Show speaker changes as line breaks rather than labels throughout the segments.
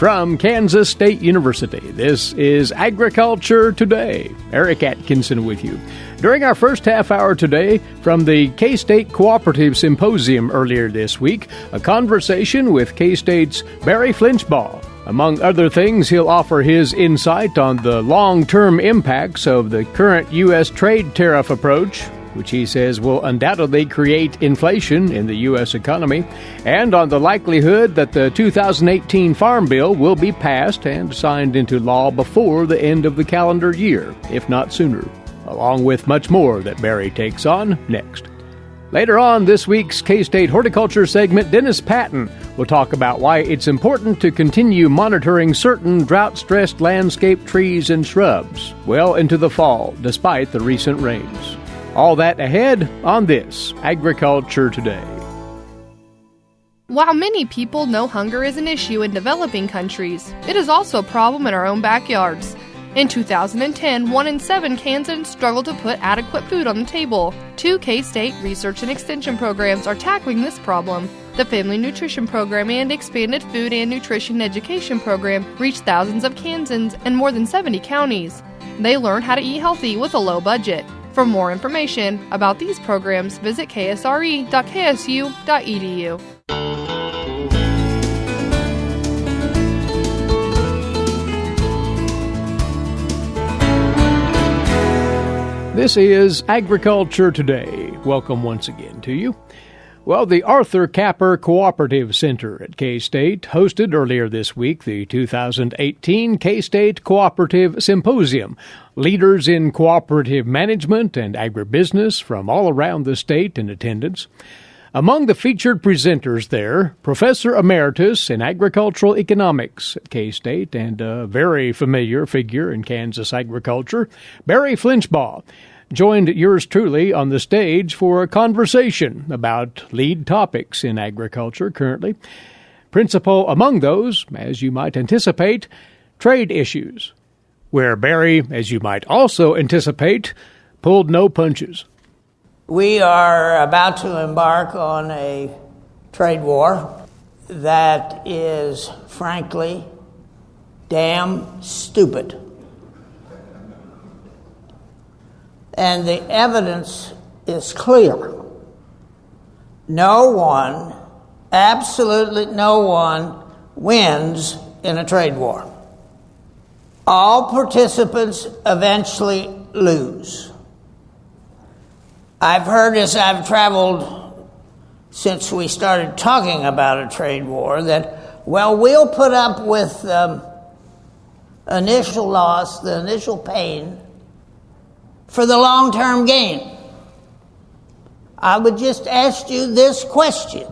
From Kansas State University, this is Agriculture Today. Eric Atkinson with you. During our first half hour today, from the K-State Cooperative Symposium earlier this week, a conversation with K-State's Barry Flinchbaugh. Among other things, he'll offer his insight on the long-term impacts of the current U.S. trade tariff approach, which he says will undoubtedly create inflation in the U.S. economy, and on the likelihood that the 2018 Farm Bill will be passed and signed into law before the end of the calendar year, if not sooner, along with much more that Barry takes on next. Later on this week's K-State Horticulture segment, Dennis Patton will talk about why it's important to continue monitoring certain drought-stressed landscape trees and shrubs well into the fall, despite the recent rains. All that ahead on this Agriculture Today.
While many people know hunger is an issue in developing countries, it is also a problem in our own backyards. In 2010, 1 in 7 Kansans struggled to put adequate food on the table. 2 K-State research and extension programs are tackling this problem. The Family Nutrition Program and Expanded Food and Nutrition Education Program reach thousands of Kansans in more than 70 counties. They learn how to eat healthy with a low budget. For more information about these programs, visit ksre.ksu.edu.
This is Agriculture Today. Welcome once again to you. Well, the Arthur Capper Cooperative Center at K-State hosted earlier this week the 2018 K-State Cooperative Symposium. Leaders in cooperative management and agribusiness from all around the state in attendance. Among the featured presenters there, Professor Emeritus in Agricultural Economics at K-State and a very familiar figure in Kansas agriculture, Barry Flinchbaugh, joined yours truly on the stage for a conversation about lead topics in agriculture currently. Principal among those, as you might anticipate, trade issues, where Barry, as you might also anticipate, pulled no punches.
We are about to embark on a trade war that is, frankly, damn stupid. And the evidence is clear. No one, absolutely no one, wins in a trade war. All participants eventually lose. I've heard as I've traveled since we started talking about a trade war that, well, we'll put up with initial loss, the initial pain, for the long-term gain. I would just ask you this question.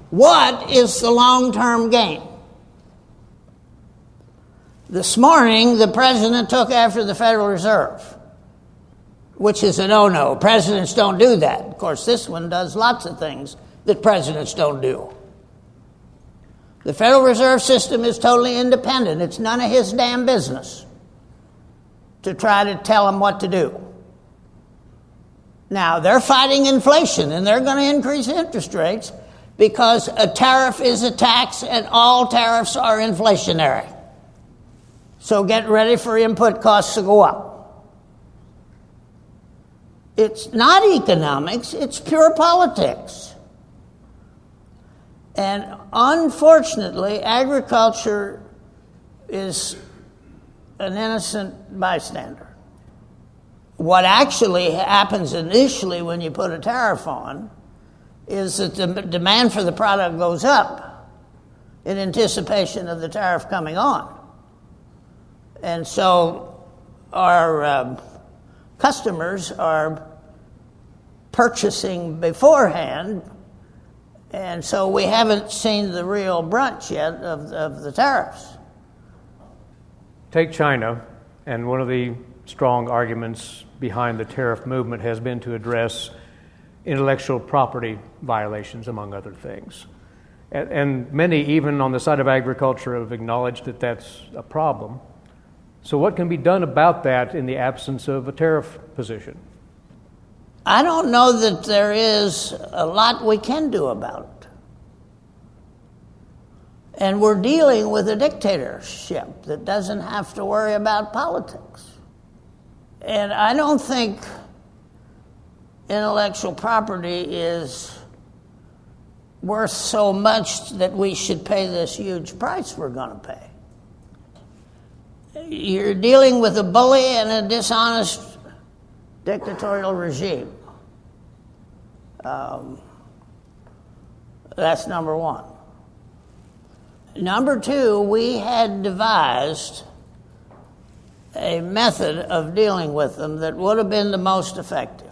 What is the long-term gain? This morning, the president took after the Federal Reserve, which is a no-no. Presidents don't do that. Of course, this one does lots of things that presidents don't do. The Federal Reserve System is totally independent. It's none of his damn business to try to tell them what to do. Now, they're fighting inflation, and they're going to increase interest rates because a tariff is a tax, and all tariffs are inflationary. So get ready for input costs to go up. It's not economics, it's pure politics. And unfortunately, agriculture is an innocent bystander. What actually happens initially when you put a tariff on is that the demand for the product goes up in anticipation of the tariff coming on. And so our customers are purchasing beforehand, and so we haven't seen the real brunt yet of the tariffs.
Take China, and one of the strong arguments behind the tariff movement has been to address intellectual property violations, among other things. And many, even on the side of agriculture, have acknowledged that that's a problem. So what can be done about that in the absence of a tariff position?
I don't know that there is a lot we can do about it. And we're dealing with a dictatorship that doesn't have to worry about politics. And I don't think intellectual property is worth so much that we should pay this huge price we're going to pay. You're dealing with a bully and a dishonest dictatorial regime. That's number one. Number two, we had devised a method of dealing with them that would have been the most effective.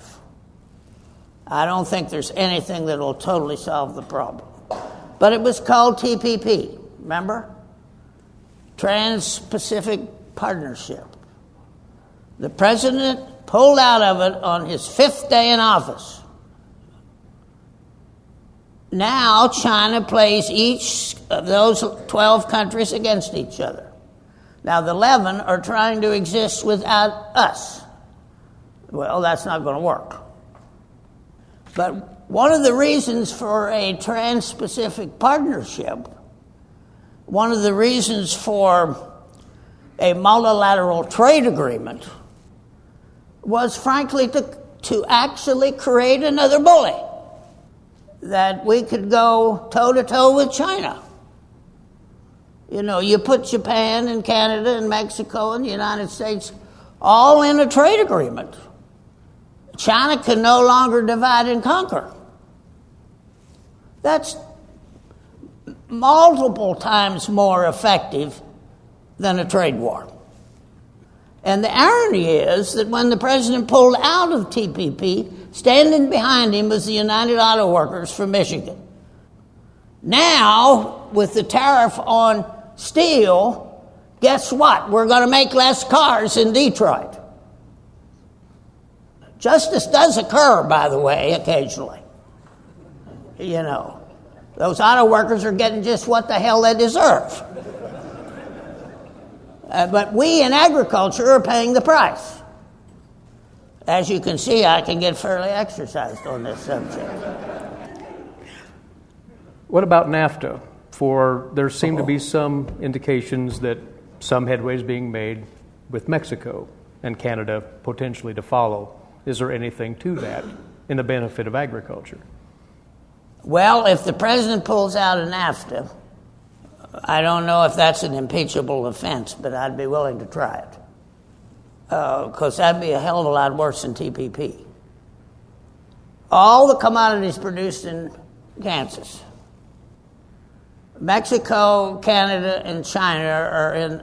I don't think there's anything that will totally solve the problem. But it was called TPP, remember? Trans-Pacific Partnership. The president pulled out of it on his 5th day in office. Now China plays each of those 12 countries against each other. Now the 11 are trying to exist without us. Well, that's not going to work. But one of the reasons for a trans-Pacific partnership, one of the reasons for a multilateral trade agreement was frankly to actually create another bully, that we could go toe-to-toe with China. You know, you put Japan and Canada and Mexico and the United States all in a trade agreement. China can no longer divide and conquer. That's multiple times more effective than a trade war. And the irony is that when the president pulled out of TPP, standing behind him was the United Auto Workers from Michigan. Now, with the tariff on steel, guess what? We're going to make less cars in Detroit. Justice does occur, by the way, occasionally. You know, those auto workers are getting just what the hell they deserve. But we in agriculture are paying the price. As you can see, I can get fairly exercised on this subject.
What about NAFTA? For there seem to be some indications that some headway is being made with Mexico and Canada potentially to follow. Is there anything to that in the benefit of agriculture?
Well, if the president pulls out of NAFTA, I don't know if that's an impeachable offense, but I'd be willing to try it. Because that'd be a hell of a lot worse than TPP. All the commodities produced in Kansas, Mexico, Canada, and China are in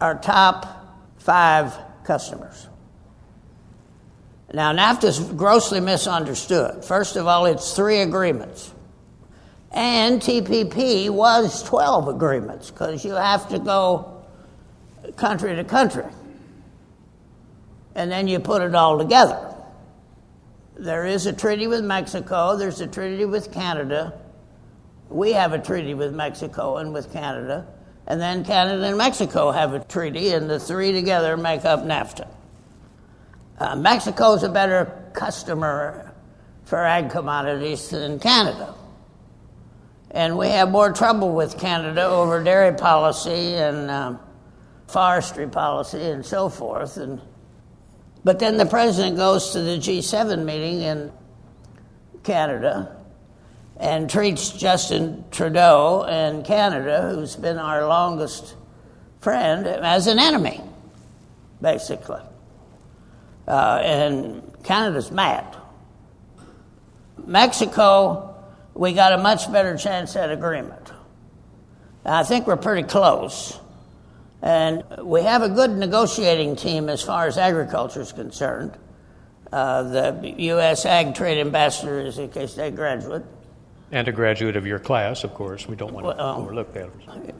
our top 5 customers. Now, NAFTA's grossly misunderstood. First of all, it's 3 agreements. And TPP was 12 agreements, because you have to go country to country. And then you put it all together. There is a treaty with Mexico. There's a treaty with Canada. We have a treaty with Mexico and with Canada. And then Canada and Mexico have a treaty, and the 3 together make up NAFTA. Mexico's a better customer for ag commodities than Canada. And we have more trouble with Canada over dairy policy and forestry policy and so forth. But then the president goes to the G7 meeting in Canada and treats Justin Trudeau in Canada, who's been our longest friend, as an enemy, basically. And Canada's mad. Mexico, we got a much better chance at agreement. I think we're pretty close. And we have a good negotiating team as far as agriculture is concerned. The U.S. Ag Trade Ambassador is a K-State graduate.
And a graduate of your class, of course. We don't want to overlook that.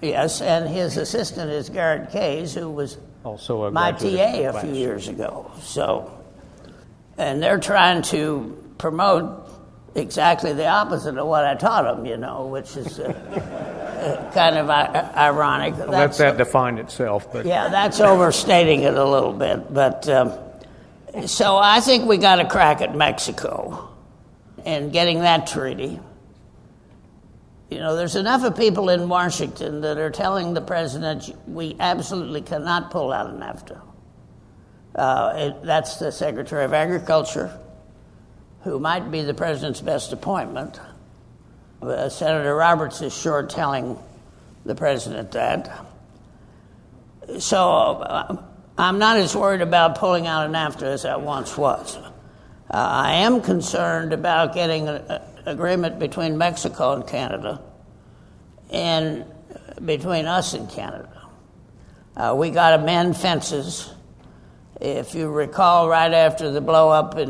Yes, and his assistant is Garrett Case, who was
also
my TA a few years ago. And they're trying to promote exactly the opposite of what I taught them, you know, which is kind of ironic.
Well, let that define itself. But
yeah, that's overstating it a little bit. But so I think we got a crack at Mexico and getting that treaty. there's enough of people in Washington that are telling the president we absolutely cannot pull out of NAFTA. That's the Secretary of Agriculture, who might be the president's best appointment. Senator Roberts is sure telling the president that. So I'm not as worried about pulling out of NAFTA as I once was. I am concerned about getting an agreement between Mexico and Canada and between us and Canada. We got to mend fences. If you recall, right after the blow-up at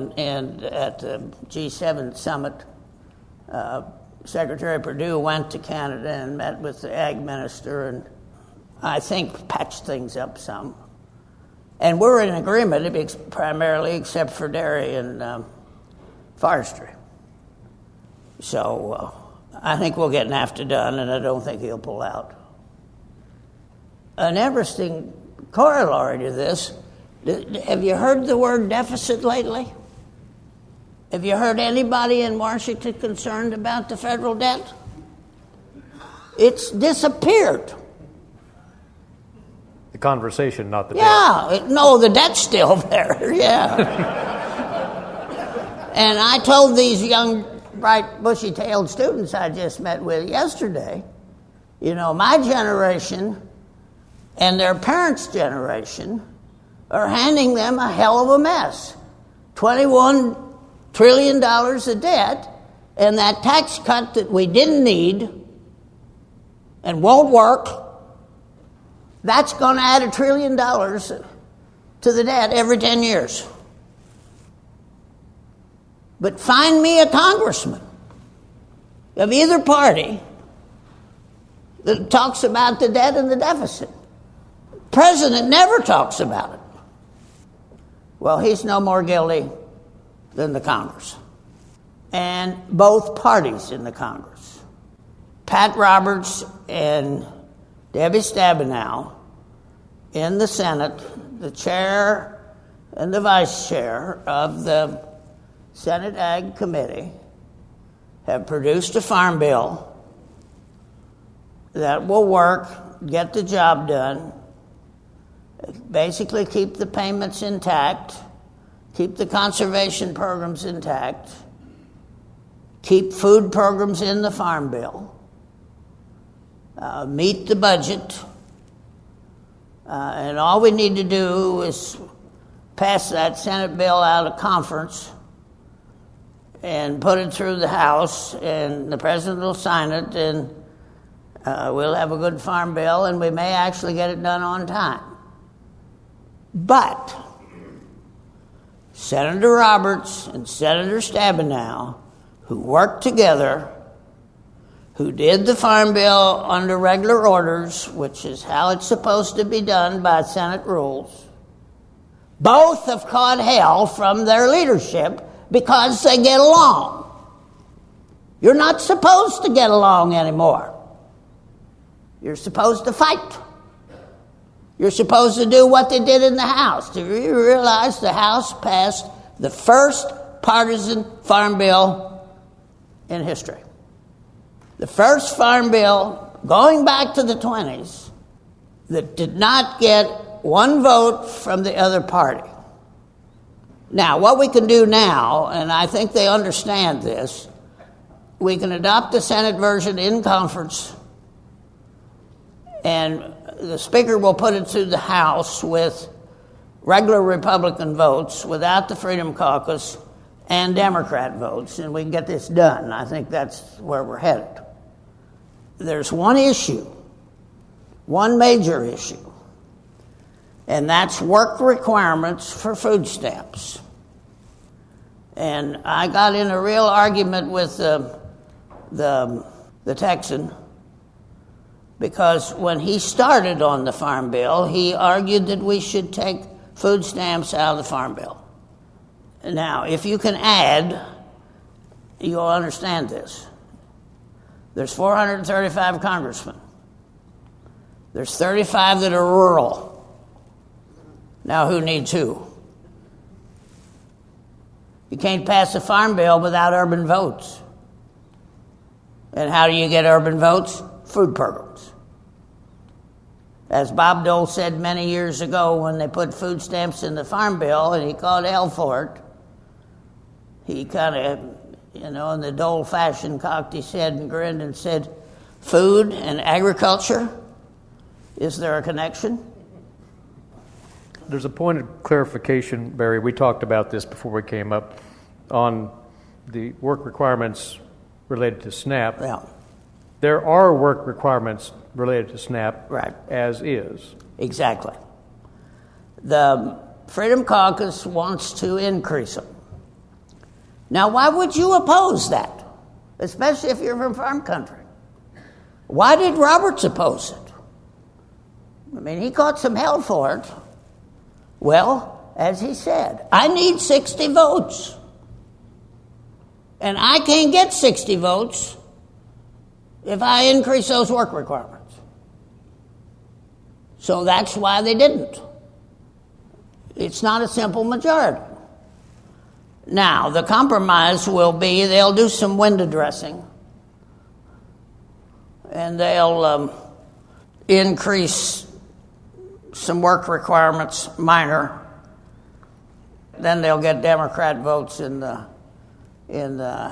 the G7 summit, Secretary Perdue went to Canada and met with the ag minister and I think patched things up some. And we're in agreement primarily except for dairy and forestry. So I think we'll get NAFTA done, and I don't think he'll pull out. An interesting corollary to this, have you heard the word deficit lately? Have you heard anybody in Washington concerned about the federal debt? It's disappeared.
The conversation, not the debt.
Yeah, no, the debt's still there, yeah. And I told these young, bright, bushy-tailed students I just met with yesterday, my generation and their parents' generation are handing them a hell of a mess. $21 trillion of debt, and that tax cut that we didn't need and won't work, that's going to add $1 trillion to the debt every 10 years. But find me a congressman of either party that talks about the debt and the deficit. The president never talks about it. Well, he's no more guilty than the Congress. And both parties in the Congress, Pat Roberts and Debbie Stabenow in the Senate, the chair and the vice chair of the Senate Ag Committee, have produced a farm bill that will work, get the job done, basically keep the payments intact, keep the conservation programs intact, keep food programs in the farm bill, meet the budget, and all we need to do is pass that Senate bill out of conference and put it through the House, and the president will sign it, and we'll have a good farm bill, and we may actually get it done on time. But Senator Roberts and Senator Stabenow, who worked together, who did the farm bill under regular orders, which is how it's supposed to be done by Senate rules, both have caught hell from their leadership because they get along. You're not supposed to get along anymore. You're supposed to fight. You're supposed to do what they did in the House. Do you realize the House passed the first partisan farm bill in history? The first farm bill, going back to the 20s, that did not get one vote from the other party. Now, what we can do now, and I think they understand this, we can adopt the Senate version in conference, and the Speaker will put it through the House with regular Republican votes, without the Freedom Caucus, and Democrat votes, and we can get this done. I think that's where we're headed. There's one issue, one major issue, and that's work requirements for food stamps. And I got in a real argument with the Texan, because when he started on the farm bill, he argued that we should take food stamps out of the farm bill. Now, if you can add, you'll understand this. There's 435 congressmen. There's 35 that are rural. Now, who needs who? You can't pass a farm bill without urban votes. And how do you get urban votes? Food programs. As Bob Dole said many years ago when they put food stamps in the Farm Bill and he called hell for it, he kind of, in the Dole fashion, cocked his head and grinned and said, food and agriculture? Is there a connection?
There's a point of clarification, Barry. We talked about this before we came up on the work requirements related to SNAP.
Yeah.
There are work requirements related to SNAP,
right,
as is.
Exactly. The Freedom Caucus wants to increase them. Now, why would you oppose that, especially if you're from farm country? Why did Roberts oppose it? I mean, he caught some hell for it. Well, as he said, I need 60 votes. And I can't get 60 votes if I increase those work requirements. So that's why they didn't. It's not a simple majority. Now, the compromise will be they'll do some window dressing and they'll increase some work requirements, minor. Then they'll get Democrat votes in the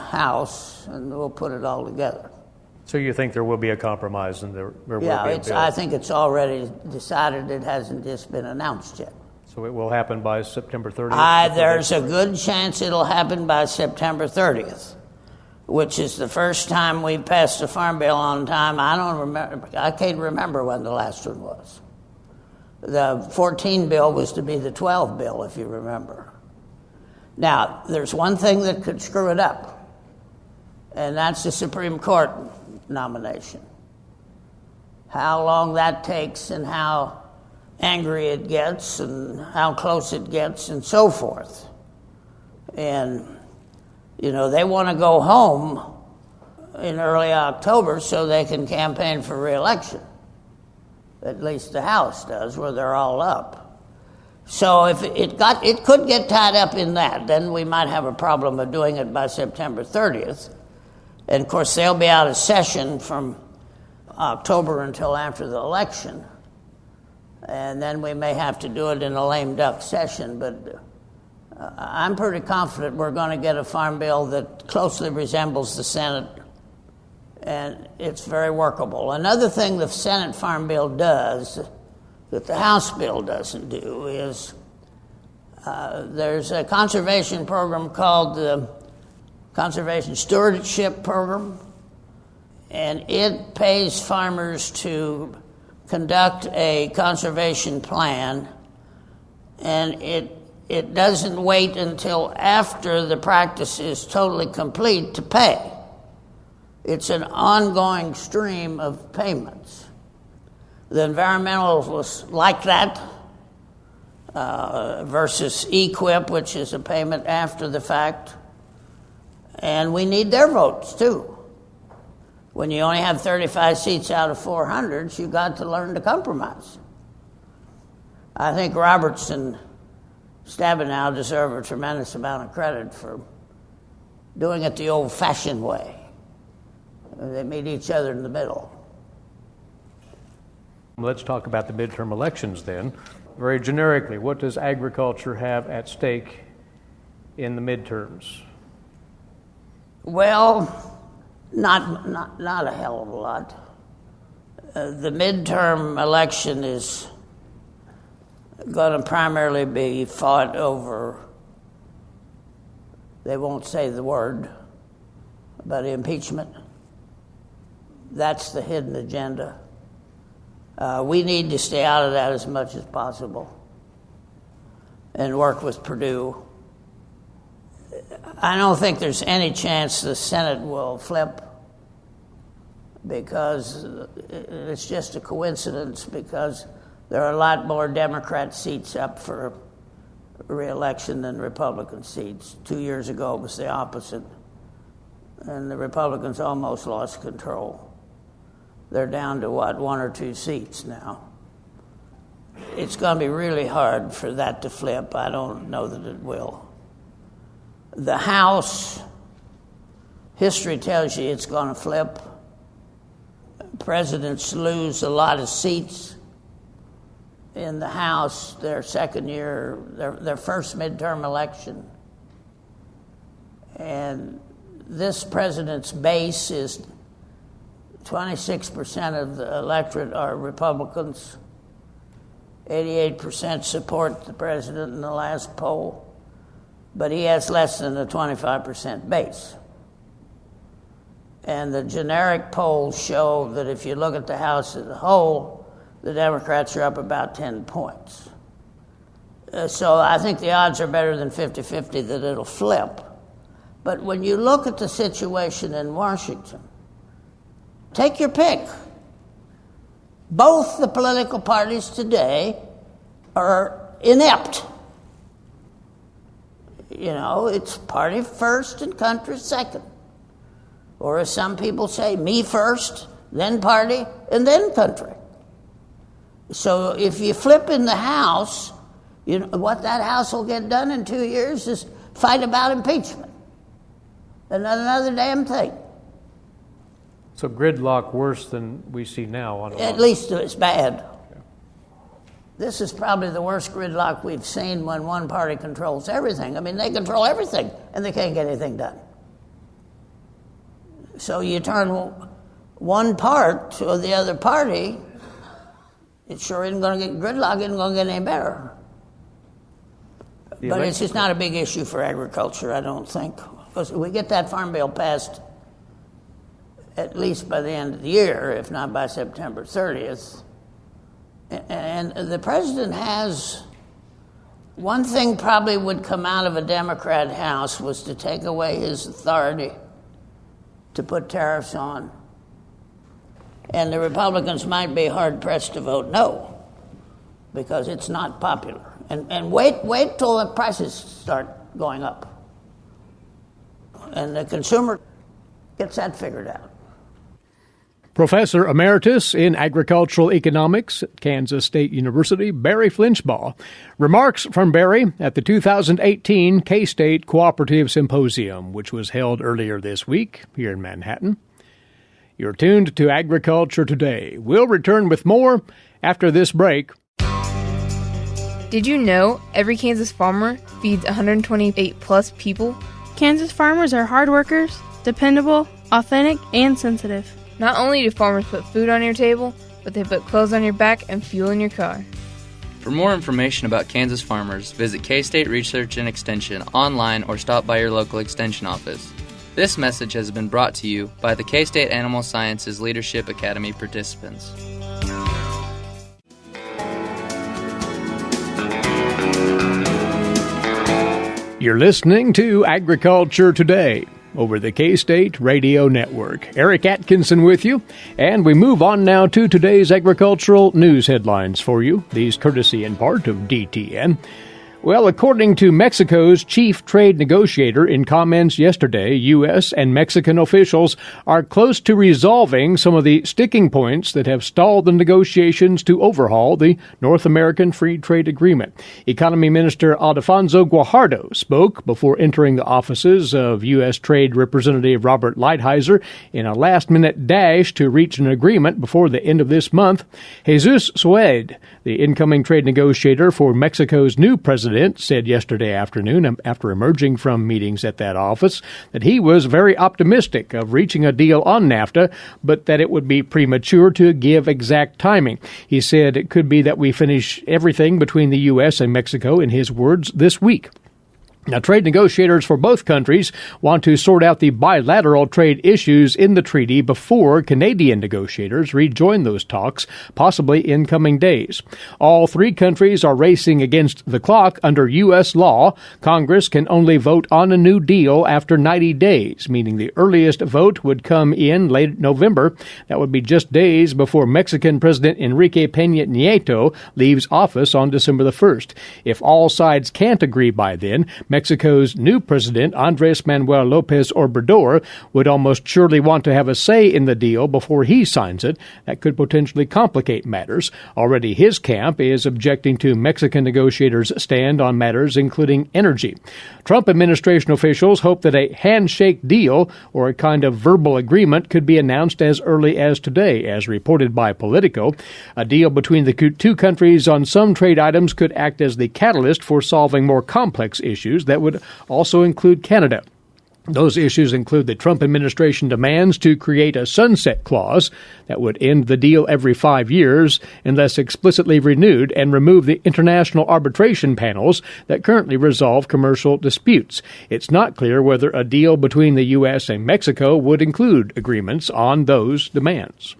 House, and we'll put it all together.
So you think there will be a compromise, and there will be a bill?
I think it's already decided. It hasn't just been announced yet.
So it will happen by September 30th?
There's a good chance it'll happen by September 30th, which is the first time we've passed a farm bill on time. I can't remember when the last one was. The 14 bill was to be the 12 bill, if you remember. Now, there's one thing that could screw it up, and that's the Supreme Court nomination. How long that takes and how angry it gets and how close it gets and so forth. And, they want to go home in early October so they can campaign for re-election. At least the House does, where they're all up. So if it could get tied up in that, then we might have a problem of doing it by September 30th. And of course, they'll be out of session from October until after the election. And then we may have to do it in a lame duck session, but I'm pretty confident we're going to get a farm bill that closely resembles the Senate, and it's very workable. Another thing the Senate farm bill does that the House bill doesn't do is there's a conservation program called the Conservation Stewardship Program, and it pays farmers to conduct a conservation plan, and it doesn't wait until after the practice is totally complete to pay. It's an ongoing stream of payments. The environmentalists like that versus EQIP, which is a payment after the fact. And we need their votes, too. When you only have 35 seats out of 400, you've got to learn to compromise. I think Roberts and Stabenow deserve a tremendous amount of credit for doing it the old-fashioned way. They meet each other in the middle.
Let's talk about the midterm elections then. Very generically, what does agriculture have at stake in the midterms?
Well, not a hell of a lot. The midterm election is going to primarily be fought over, they won't say the word, but impeachment. That's the hidden agenda. We need to stay out of that as much as possible and work with Purdue. I don't think there's any chance the Senate will flip, because it's just a coincidence, because there are a lot more Democrat seats up for re-election than Republican seats. 2 years ago it was the opposite, and the Republicans almost lost control. They're down to, 1 or 2 seats now. It's going to be really hard for that to flip. I don't know that it will. The House, history tells you it's going to flip. presidents lose a lot of seats in the House their second year, their first midterm election. And this president's base is 26% of the electorate are Republicans. 88% support the president in the last poll, but he has less than a 25% base. And the generic polls show that if you look at the House as a whole, the Democrats are up about 10 points. So I think the odds are better than 50-50 that it'll flip. But when you look at the situation in Washington, take your pick. Both the political parties today are inept. You know, it's party first and country second. Or as some people say, me first, then party, and then country. So if you flip in the House, you know what that House will get done in 2 years is fight about impeachment. And not another damn thing.
So gridlock worse than we see now?
At least it's bad. Yeah. This is probably the worst gridlock we've seen when one party controls everything. I mean, they control everything, and they can't get anything done. So you turn one part to the other party, it sure isn't going to get gridlock, isn't going to get any better. But it's just not a big issue for agriculture, I don't think. Because we get that farm bill passed at least by the end of the year, if not by September 30th. And the president has, one thing probably would come out of a Democrat House was to take away his authority to put tariffs on. And the Republicans might be hard-pressed to vote no, because it's not popular. And wait till the prices start going up. And the consumer gets that figured out.
Professor Emeritus in Agricultural Economics at Kansas State University, Barry Flinchbaugh. Remarks from Barry at the 2018 K-State Cooperative Symposium, which was held earlier this week here in Manhattan. You're tuned to Agriculture Today. We'll return with more after this break.
Did you know every Kansas farmer feeds 128 plus people?
Kansas farmers are hard workers, dependable, authentic, and sensitive.
Not only do farmers put food on your table, but they put clothes on your back and fuel in your car.
For more information about Kansas farmers, visit K-State Research and Extension online or stop by your local extension office. This message has been brought to you by the K-State Animal Sciences Leadership Academy participants.
You're listening to Agriculture Today over the K-State Radio Network. Eric Atkinson with you, and we move on now to today's agricultural news headlines for you, these courtesy in part of DTN. Well, according to Mexico's chief trade negotiator in comments yesterday, U.S. and Mexican officials are close to resolving some of the sticking points that have stalled the negotiations to overhaul the North American Free Trade Agreement. Economy Minister Alfonso Guajardo spoke before entering the offices of U.S. Trade Representative Robert Lighthizer in a last-minute dash to reach an agreement before the end of this month. Jesus Sued, the incoming trade negotiator for Mexico's new president, said yesterday afternoon, after emerging from meetings at that office, that he was very optimistic of reaching a deal on NAFTA, but that it would be premature to give exact timing. He said it could be that we finish everything between the U.S. and Mexico, in his words, this week. Now, trade negotiators for both countries want to sort out the bilateral trade issues in the treaty before Canadian negotiators rejoin those talks, possibly in coming days. All three countries are racing against the clock under U.S. law. Congress can only vote on a new deal after 90 days, meaning the earliest vote would come in late November. That would be just days before Mexican President Enrique Peña Nieto leaves office on December the 1st. If all sides can't agree by then, Mexico's new president, Andres Manuel Lopez Obrador, would almost surely want to have a say in the deal before he signs it. That could potentially complicate matters. Already his camp is objecting to Mexican negotiators' stand on matters including energy. Trump administration officials hope that a handshake deal or a kind of verbal agreement could be announced as early as today, as reported by Politico. A deal between the two countries on some trade items could act as the catalyst for solving more complex issues that would also include Canada. Those issues include the Trump administration demands to create a sunset clause that would end the deal every 5 years unless explicitly renewed and remove the international arbitration panels that currently resolve commercial disputes. It's not clear whether a deal between the U.S. and Mexico would include agreements on those demands.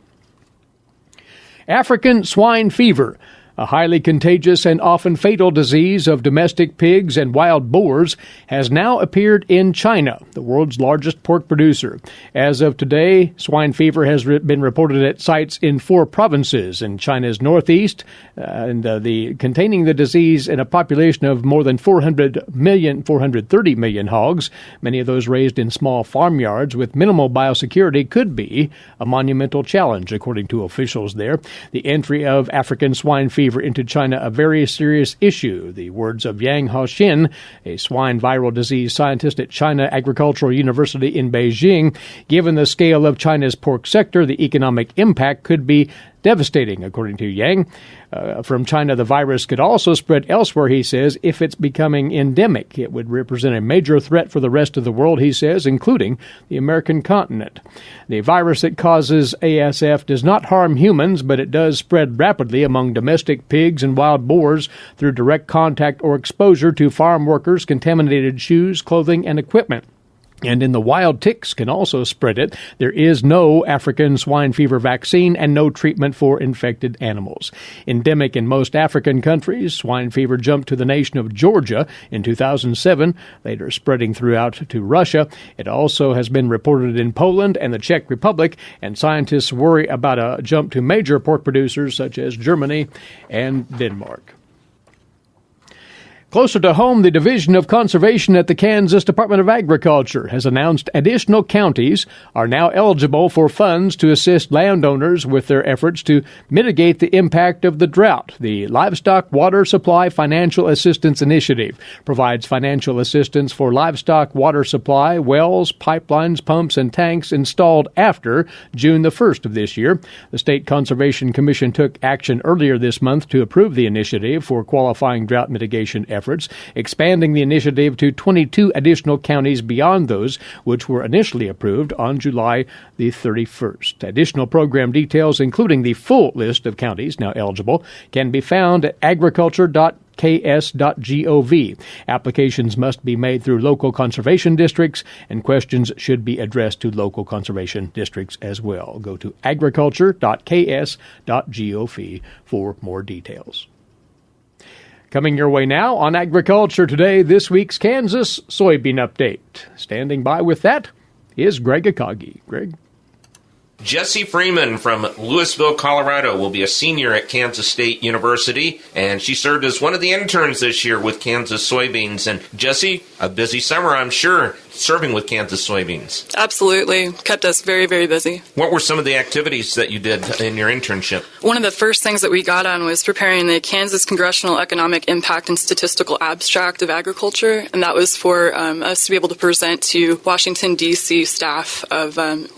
African swine fever, a highly contagious and often fatal disease of domestic pigs and wild boars, has now appeared in China, the world's largest pork producer. As of today, swine fever has been reported at sites in 4 provinces in China's northeast, containing the disease in a population of more than 430 million hogs. Many of those raised in small farmyards with minimal biosecurity could be a monumental challenge, according to officials there. The entry of African swine fever into China a very serious issue, the words of Yang Haoxin, a swine viral disease scientist at China Agricultural University in Beijing. Given the scale of China's pork sector, the economic impact could be devastating, according to Yang. From China, the virus could also spread elsewhere, he says, if it's becoming endemic. It would represent a major threat for the rest of the world, he says, including the American continent. The virus that causes ASF does not harm humans, but it does spread rapidly among domestic pigs and wild boars through direct contact or exposure to farm workers, contaminated shoes, clothing, and equipment. And in the wild, ticks can also spread it. There is no African swine fever vaccine and no treatment for infected animals. Endemic in most African countries, swine fever jumped to the nation of Georgia in 2007, later spreading throughout to Russia. It also has been reported in Poland and the Czech Republic, and scientists worry about a jump to major pork producers such as Germany and Denmark. Closer to home, the Division of Conservation at the Kansas Department of Agriculture has announced additional counties are now eligible for funds to assist landowners with their efforts to mitigate the impact of the drought. The Livestock Water Supply Financial Assistance Initiative provides financial assistance for livestock water supply, wells, pipelines, pumps, and tanks installed after June the 1st of this year. The State Conservation Commission took action earlier this month to approve the initiative for qualifying drought mitigation efforts, expanding the initiative to 22 additional counties beyond those which were initially approved on July the 31st. Additional program details, including the full list of counties now eligible, can be found at agriculture.ks.gov. Applications must be made through local conservation districts, and questions should be addressed to local conservation districts as well. Go to agriculture.ks.gov for more details. Coming your way now on Agriculture Today, this week's Kansas soybean update. Standing by with that is Greg Akagi. Greg?
Jessie Freeman from Louisville, Colorado, will be a senior at Kansas State University, and she served as one of the interns this year with Kansas soybeans. And Jessie, a busy summer, I'm sure, serving with Kansas soybeans.
Absolutely. Kept us very, very busy.
What were some of the activities that you did in your internship?
One of the first things that we got on was preparing the Kansas Congressional Economic Impact and Statistical Abstract of Agriculture, and that was for us to be able to present to Washington, D.C. staff of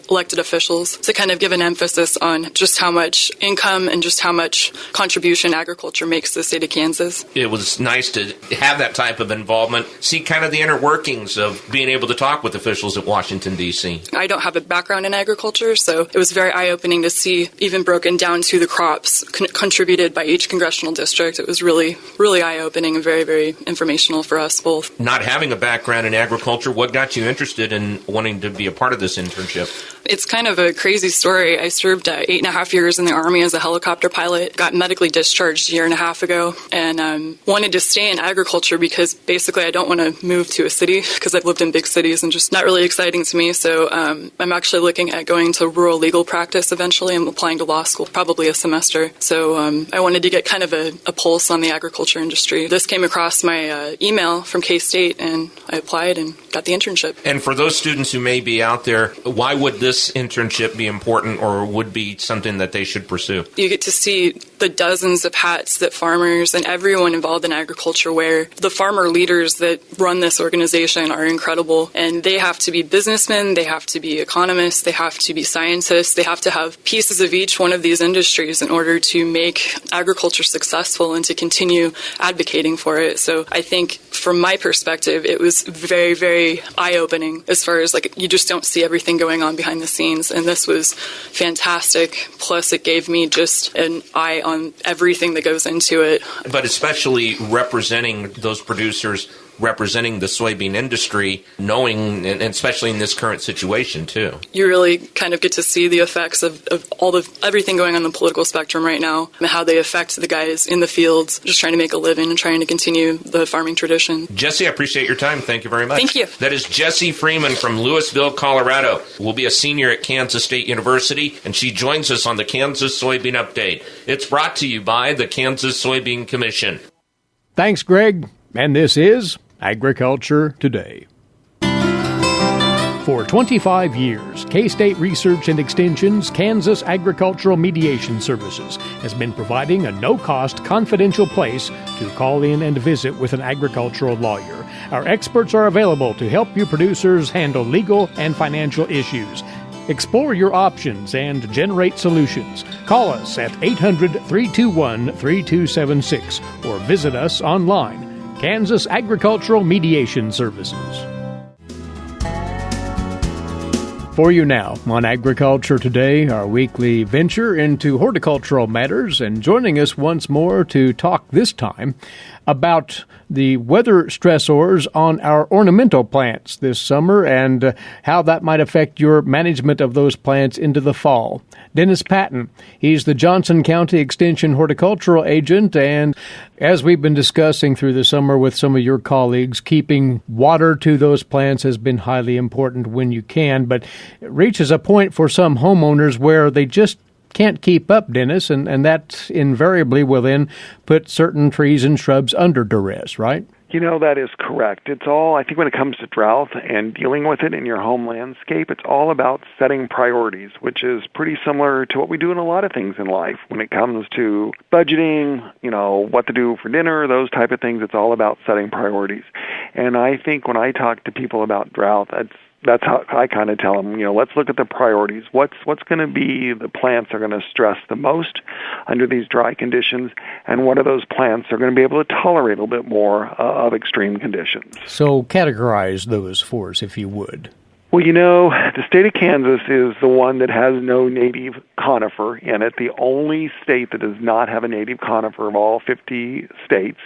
elected officials to kind of give an emphasis on just how much income and just how much contribution agriculture makes to the state of Kansas.
It was nice to have that type of involvement, see kind of the inner workings of being able to talk with officials at Washington, D.C.
I don't have a background in agriculture, so it was very eye-opening to see, even broken down to the crops contributed by each congressional district. It was really, really eye-opening and very, very informational for us both.
Not having a background in agriculture, what got you interested in wanting to be a part of this internship?
It's kind of a crazy story. I served 8.5 years in the Army as a helicopter pilot, got medically discharged a year and a half ago, and wanted to stay in agriculture because basically I don't want to move to a city because I've lived in big cities and just not really exciting to me. So I'm actually looking at going to rural legal practice eventually. I'm applying to law school, probably a semester. So I wanted to get kind of a pulse on the agriculture industry. This came across my email from K-State, and I applied and got the internship.
And for those students who may be out there, why would this internship be important or would be something that they should pursue?
You get to see the dozens of hats that farmers and everyone involved in agriculture wear. The farmer leaders that run this organization are incredible, and they have to be businessmen, they have to be economists, they have to be scientists, they have to have pieces of each one of these industries in order to make agriculture successful and to continue advocating for it. So I think from my perspective, it was very, very eye-opening as far as you just don't see everything going on behind the scenes. And this was fantastic. Plus, it gave me just an eye on everything that goes into it.
But especially representing those producers, representing the soybean industry, knowing, and especially in this current situation, too.
You really kind of get to see the effects of everything going on the political spectrum right now, and how they affect the guys in the fields, just trying to make a living and trying to continue the farming tradition.
Jesse, I appreciate your time. Thank you very much.
Thank you.
That is Jessie Freeman from Louisville, Colorado. Will be a senior at Kansas State University, and she joins us on the Kansas Soybean Update. It's brought to you by the Kansas Soybean Commission.
Thanks, Greg. And this is Agriculture Today. For 25 years, K-State Research and Extension's Kansas Agricultural Mediation Services has been providing a no-cost, confidential place to call in and visit with an agricultural lawyer. Our experts are available to help you producers handle legal and financial issues. Explore your options and generate solutions. Call us at 800-321-3276 or visit us online. Kansas Agricultural Mediation Services. For you now on Agriculture Today, our weekly venture into horticultural matters, and joining us once more to talk this time about the weather stressors on our ornamental plants this summer and how that might affect your management of those plants into the fall. Dennis Patton, he's the Johnson County Extension Horticultural Agent, and as we've been discussing through the summer with some of your colleagues, keeping water to those plants has been highly important when you can, but it reaches a point for some homeowners where they just can't keep up, Dennis, and that invariably will then put certain trees and shrubs under duress, right?
That is correct. It's all, I think when it comes to drought and dealing with it in your home landscape, it's all about setting priorities, which is pretty similar to what we do in a lot of things in life. When it comes to budgeting, what to do for dinner, those type of things, it's all about setting priorities. And I think when I talk to people about drought, that's how I kind of tell them, let's look at the priorities. What's going to be the plants are going to stress the most under these dry conditions, and what are those plants are going to be able to tolerate a little bit more of extreme conditions.
So categorize those for us, if you would.
Well, the state of Kansas is the one that has no native conifer in it, the only state that does not have a native conifer of all 50 states.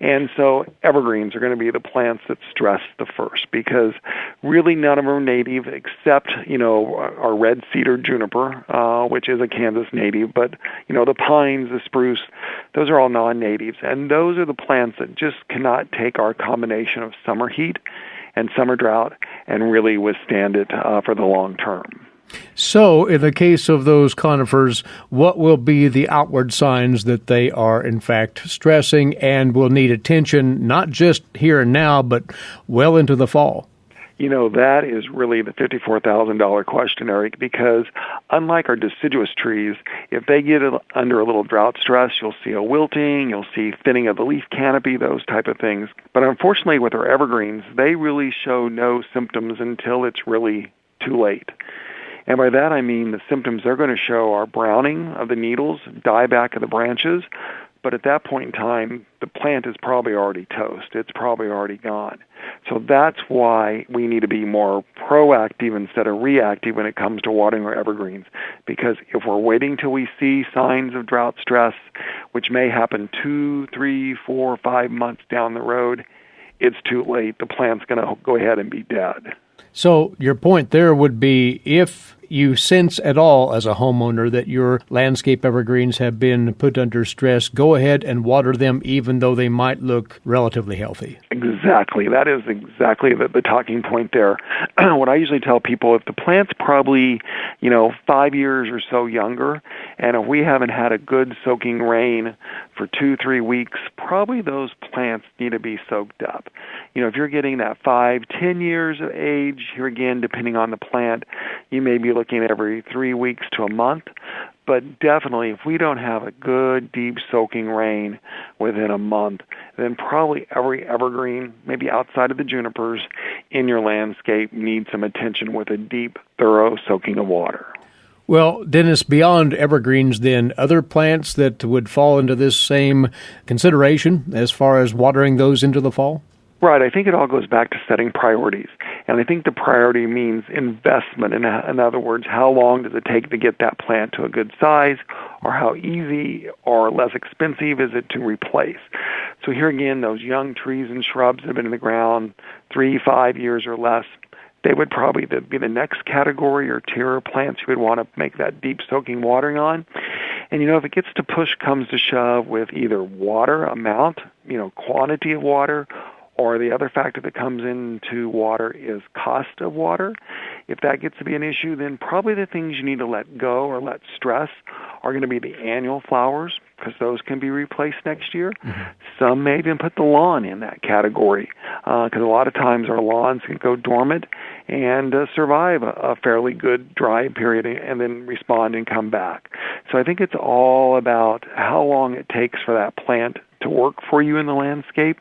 And so evergreens are going to be the plants that stress the first, because really none of them are native except, our red cedar juniper, which is a Kansas native, but, the pines, the spruce, those are all non-natives. And those are the plants that just cannot take our combination of summer heat and summer drought and really withstand it for the long term.
So, in the case of those conifers, what will be the outward signs that they are, in fact, stressing and will need attention, not just here and now, but well into the fall?
That is really the $54,000 question, Eric, because unlike our deciduous trees, if they get under a little drought stress, you'll see a wilting, you'll see thinning of the leaf canopy, those type of things. But unfortunately, with our evergreens, they really show no symptoms until it's really too late. And by that I mean the symptoms they're going to show are browning of the needles, dieback of the branches, but at that point in time, the plant is probably already toast. It's probably already gone. So that's why we need to be more proactive instead of reactive when it comes to watering our evergreens. Because if we're waiting till we see signs of drought stress, which may happen 2, 3, 4, 5 months down the road, it's too late. The plant's going to go ahead and be dead.
So your point there would be if you sense at all as a homeowner that your landscape evergreens have been put under stress, go ahead and water them even though they might look relatively healthy.
Exactly. That is exactly the talking point there. What I usually tell people, if the plant's probably, 5 years or so younger, and if we haven't had a good soaking rain for 2-3 weeks, probably those plants need to be soaked up. If you're getting that 5-10 years of age, here again, depending on the plant, you may be looking at every 3 weeks to a month. But definitely, if we don't have a good, deep soaking rain within a month, then probably every evergreen, maybe outside of the junipers, in your landscape needs some attention with a deep, thorough soaking of water.
Well, Dennis, beyond evergreens, then, other plants that would fall into this same consideration as far as watering those into the fall?
Right. I think it all goes back to setting priorities. And I think the priority means investment. In other words, how long does it take to get that plant to a good size, or how easy or less expensive is it to replace? So here again, those young trees and shrubs that have been in the ground 3-5 years or less, they would probably be the next category or tier of plants you would want to make that deep soaking watering on. And, if it gets to push comes to shove with either water amount, quantity of water, or the other factor that comes into water is cost of water. If that gets to be an issue, then probably the things you need to let go or let stress are going to be the annual flowers, because those can be replaced next year. Mm-hmm. Some may even put the lawn in that category, because a lot of times our lawns can go dormant and survive a fairly good dry period and then respond and come back. So I think it's all about how long it takes for that plant to work for you in the landscape,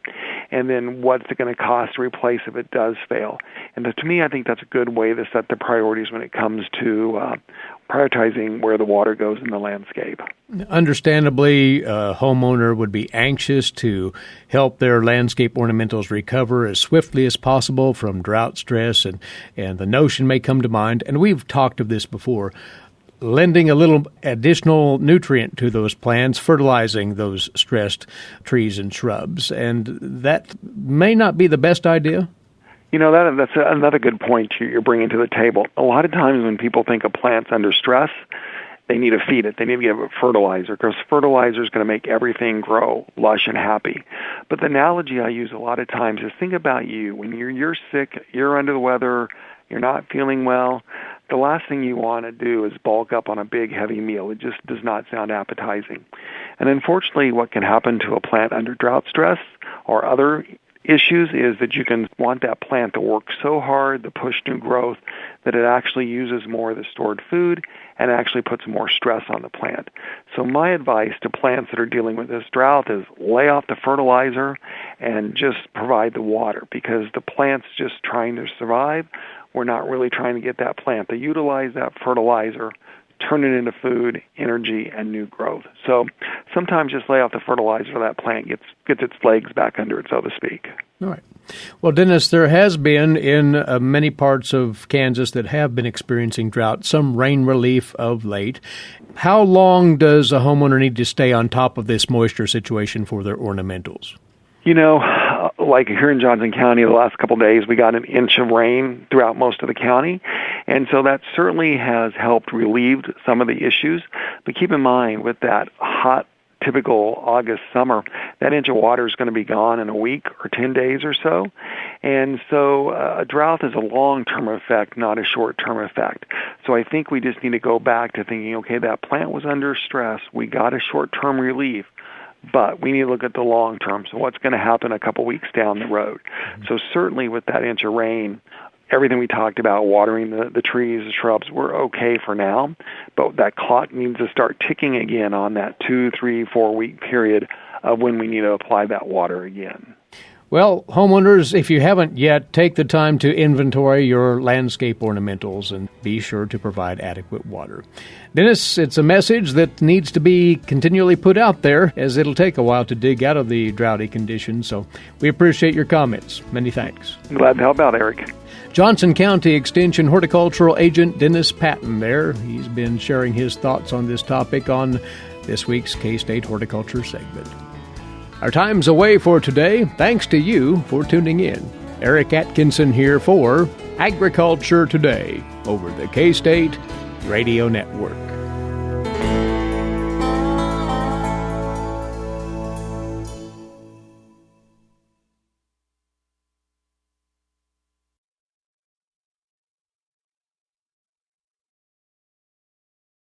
and then what's it going to cost to replace if it does fail. And to me, I think that's a good way to set the priorities when it comes to prioritizing where the water goes in the landscape.
Understandably, a homeowner would be anxious to help their landscape ornamentals recover as swiftly as possible from drought stress, and the notion may come to mind, and we've talked of this before, lending a little additional nutrient to those plants, fertilizing those stressed trees and shrubs. And that may not be the best idea.
That's another good point you're bringing to the table. A lot of times when people think a plant's under stress, they need to feed it. They need to give it fertilizer, because fertilizer is going to make everything grow lush and happy. But the analogy I use a lot of times is, think about you. When you're sick, you're under the weather, you're not feeling well, the last thing you want to do is bulk up on a big, heavy meal. It just does not sound appetizing. And unfortunately, what can happen to a plant under drought stress or other issues is that you can want that plant to work so hard to push new growth that it actually uses more of the stored food and actually puts more stress on the plant. So my advice to plants that are dealing with this drought is lay off the fertilizer and just provide the water, because the plant's just trying to survive. We're not really trying to get that plant to utilize that fertilizer, turn it into food, energy, and new growth. So sometimes just lay off the fertilizer so that plant gets its legs back under it, so to speak.
All right. Well, Dennis, there has been in many parts of Kansas that have been experiencing drought some rain relief of late. How long does a homeowner need to stay on top of this moisture situation for their ornamentals?
Like here in Johnson County, the last couple of days, we got an inch of rain throughout most of the county. And so that certainly has helped relieve some of the issues. But keep in mind, with that hot, typical August summer, that inch of water is going to be gone in a week or 10 days or so. And so a drought is a long-term effect, not a short-term effect. So I think we just need to go back to thinking, okay, that plant was under stress. We got a short-term relief. But we need to look at the long term. So what's going to happen a couple weeks down the road? Mm-hmm. So certainly with that inch of rain, everything we talked about, watering the trees, the shrubs, we're okay for now. But that clock needs to start ticking again on that 2, 3, 4 week period of when we need to apply that water again.
Well, homeowners, if you haven't yet, take the time to inventory your landscape ornamentals and be sure to provide adequate water. Dennis, it's a message that needs to be continually put out there, as it'll take a while to dig out of the droughty conditions. So we appreciate your comments. Many thanks.
Glad to help out, Eric.
Johnson County Extension Horticultural Agent Dennis Patton there. He's been sharing his thoughts on this topic on this week's K-State Horticulture segment. Our time's away for today. Thanks to you for tuning in. Eric Atkinson here for Agriculture Today over the K-State Radio Network.